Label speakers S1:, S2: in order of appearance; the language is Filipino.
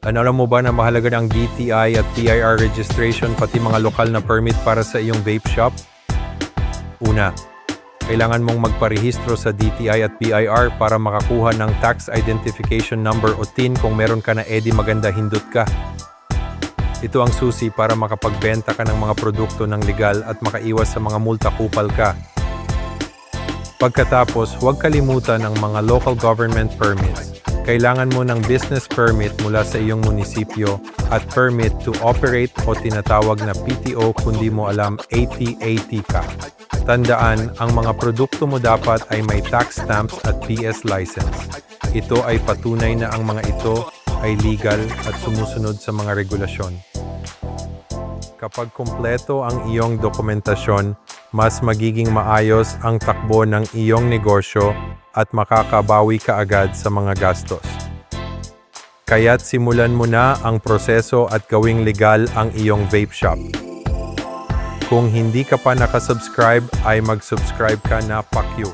S1: Alam mo ba na mahalaga ang DTI at PIR registration pati mga lokal na permit para sa iyong vape shop? Una, kailangan mong magparehistro sa DTI at PIR para makakuha ng Tax Identification Number o TIN. Kung meron ka na maganda hindot ka. Ito ang susi para makapagbenta ka ng mga produkto ng legal at makaiwas sa mga multa kupal ka. Pagkatapos, huwag kalimutan ang mga local government permits. Kailangan mo ng business permit mula sa iyong munisipyo at permit to operate o tinatawag na PTO kung di mo alam AT-AT ka. Tandaan, ang mga produkto mo dapat ay may tax stamps at PS license. Ito ay patunay na ang mga ito ay legal at sumusunod sa mga regulasyon. Kapag kumpleto ang iyong dokumentasyon, mas magiging maayos ang takbo ng iyong negosyo at makakabawi ka agad sa mga gastos. Kaya't simulan mo na ang proseso at gawing legal ang iyong vape shop. Kung hindi ka pa nakasubscribe, ay mag-subscribe ka na, pakyu.